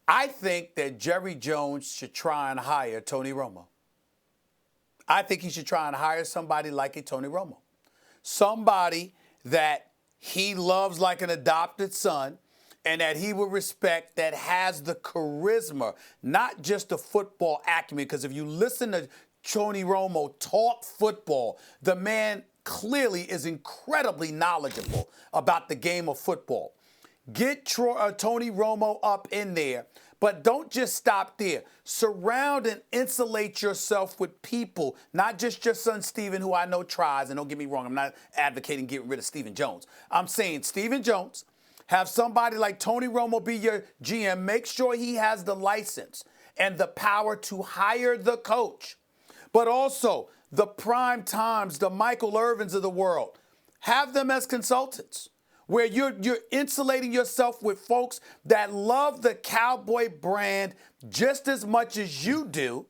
I think that Jerry Jones should try and hire Tony Romo. I think he should try and hire somebody like a Tony Romo. Somebody that he loves like an adopted son and that he will respect, that has the charisma, not just the football acumen. Because if you listen to Tony Romo talk football, the man clearly is incredibly knowledgeable about the game of football. Get Tony Romo up in there, but don't just stop there. Surround and insulate yourself with people, not just your son Stephen, who I know tries, and don't get me wrong, I'm not advocating getting rid of Stephen Jones. I'm saying Stephen Jones, have somebody like Tony Romo be your GM, make sure he has the license and the power to hire the coach, but also the prime times, the Michael Irvins of the world, have them as consultants, where you're insulating yourself with folks that love the Cowboy brand just as much as you do.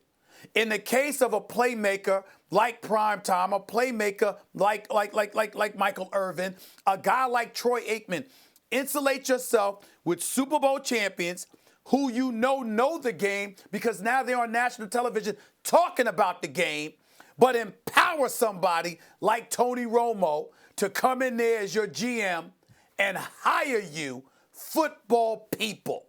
In the case of a playmaker like Primetime, a playmaker like Michael Irvin, a guy like Troy Aikman, insulate yourself with Super Bowl champions who you know the game because now they're on national television talking about the game, but empower somebody like Tony Romo to come in there as your GM and hire you football people.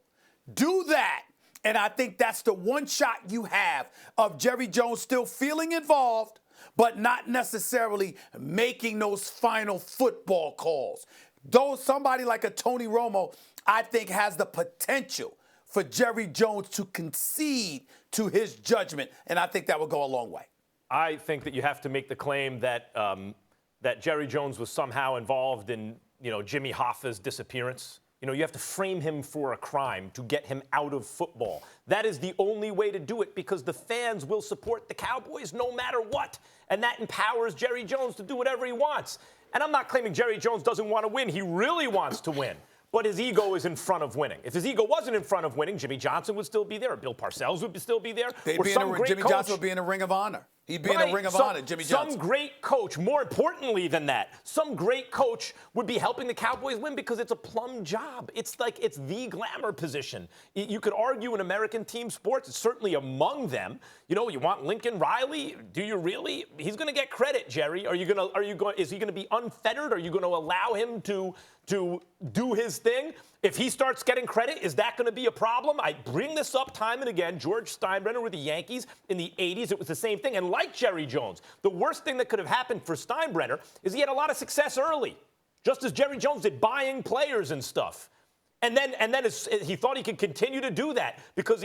Do that. And I think that's the one shot you have of Jerry Jones still feeling involved, but not necessarily making those final football calls. Though somebody like a Tony Romo, I think, has the potential for Jerry Jones to concede to his judgment, and I think that would go a long way. I think that you have to make the claim that that Jerry Jones was somehow involved in, Jimmy Hoffa's disappearance. You have to frame him for a crime to get him out of football. That is the only way to do it because the fans will support the Cowboys no matter what. And that empowers Jerry Jones to do whatever he wants. And I'm not claiming Jerry Jones doesn't want to win. He really wants to win. But his ego is in front of winning. If his ego wasn't in front of winning, Jimmy Johnson would still be there, or Bill Parcells would still be there. Jimmy Johnson would be in a Ring of Honor. He'd be in a Ring of Honor, Jimmy Johnson. Some great coach, more importantly than that, some great coach would be helping the Cowboys win because it's a plum job. It's the glamour position. You could argue in American team sports, it's certainly among them. You want Lincoln Riley? Do you really? He's going to get credit, Jerry. Is he going to be unfettered? Are you going to allow him to do his thing? If he starts getting credit, is that going to be a problem? I bring this up time and again. George Steinbrenner with the Yankees in the 80s, it was the same thing. And like Jerry Jones, the worst thing that could have happened for Steinbrenner is he had a lot of success early, just as Jerry Jones did, buying players and stuff. And then he thought he could continue to do that because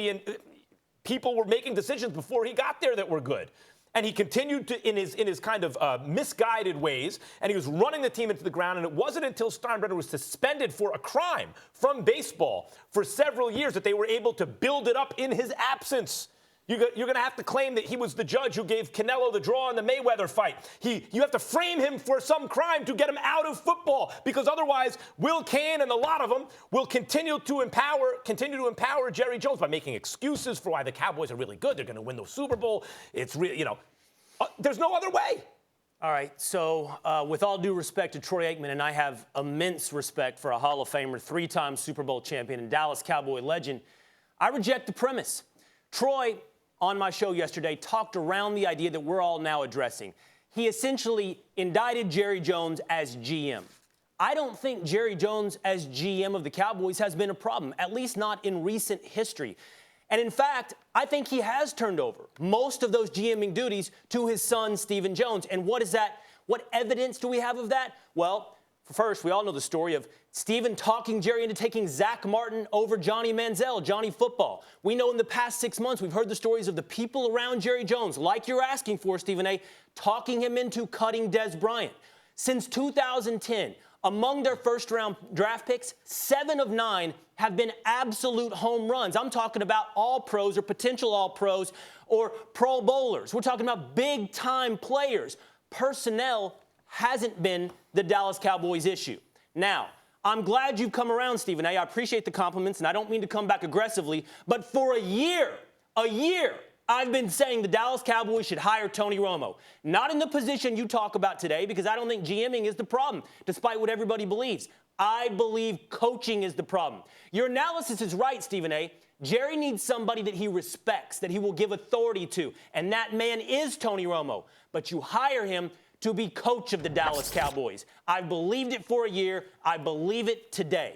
people were making decisions before he got there that were good. And he continued to in his kind of misguided ways, and he was running the team into the ground. And it wasn't until Steinbrenner was suspended for a crime from baseball for several years that they were able to build it up in his absence. You're going to have to claim that he was the judge who gave Canelo the draw in the Mayweather fight. You have to frame him for some crime to get him out of football, because otherwise Will Cain and a lot of them will continue to empower Jerry Jones by making excuses for why the Cowboys are really good. They're going to win the Super Bowl. It's really, there's no other way. All right, so with all due respect to Troy Aikman, and I have immense respect for a Hall of Famer, 3-time Super Bowl champion, and Dallas Cowboy legend, I reject the premise. Troy, on my show yesterday, talked around the idea that we're all now addressing. He essentially indicted Jerry Jones as GM. I don't think Jerry Jones as GM of the Cowboys has been a problem, at least not in recent history. And in fact, I think he has turned over most of those GMing duties to his son, Stephen Jones. And what is that? What evidence do we have of that? Well, first, we all know the story of Stephen talking Jerry into taking Zach Martin over Johnny Manziel, Johnny Football. We know in the past 6 months, we've heard the stories of the people around Jerry Jones, like you're asking for, Stephen A., talking him into cutting Dez Bryant. Since 2010, among their first-round draft picks, 7 of 9 have been absolute home runs. I'm talking about all-pros or potential all-pros or Pro Bowlers. We're talking about big-time players. Personnel hasn't been the Dallas Cowboys issue. Now, I'm glad you've come around, Stephen A. I appreciate the compliments, and I don't mean to come back aggressively, but for a year, I've been saying the Dallas Cowboys should hire Tony Romo. Not in the position you talk about today, because I don't think GMing is the problem, despite what everybody believes. I believe coaching is the problem. Your analysis is right, Stephen A. Jerry needs somebody that he respects, that he will give authority to, and that man is Tony Romo. But you hire him to be coach of the Dallas Cowboys. I believed it for a year. I believe it today.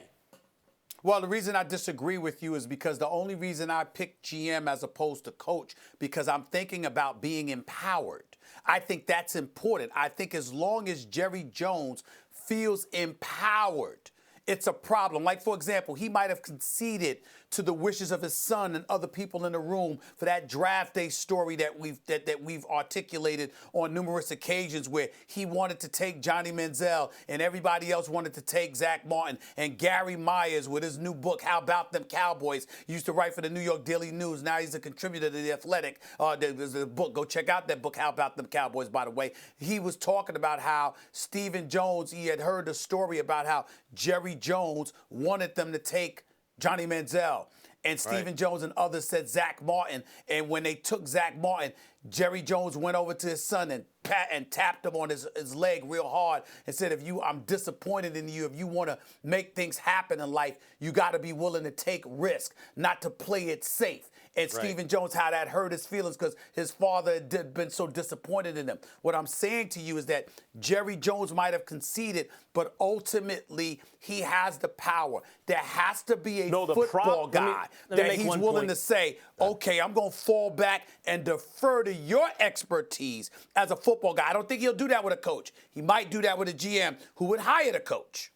Well, the reason I disagree with you is because the only reason I picked GM as opposed to coach, because I'm thinking about being empowered. I think that's important. I think as long as Jerry Jones feels empowered, it's a problem. Like, for example, he might have conceded to the wishes of his son and other people in the room for that draft day story that we've articulated on numerous occasions, where he wanted to take Johnny Manziel and everybody else wanted to take Zach Martin. And Gary Myers, with his new book, How About Them Cowboys, used to write for the New York Daily News. Now he's a contributor to The Athletic. There's a book. Go check out that book, How About Them Cowboys, by the way. He was talking about how Stephen Jones, he had heard the story about how Jerry Jones wanted them to take Johnny Manziel. And Stephen Jones and others said Zach Martin. And when they took Zach Martin, Jerry Jones went over to his son and tapped him on his leg real hard and said, I'm disappointed in you. If you want to make things happen in life, you got to be willing to take risk, not to play it safe. And Stephen Jones, how that hurt his feelings because his father had been so disappointed in him. What I'm saying to you is that Jerry Jones might have conceded, but ultimately he has the power. There has to be a football guy that he's willing to say, okay, I'm going to fall back and defer to your expertise as a football guy. I don't think he'll do that with a coach. He might do that with a GM who would hire the coach.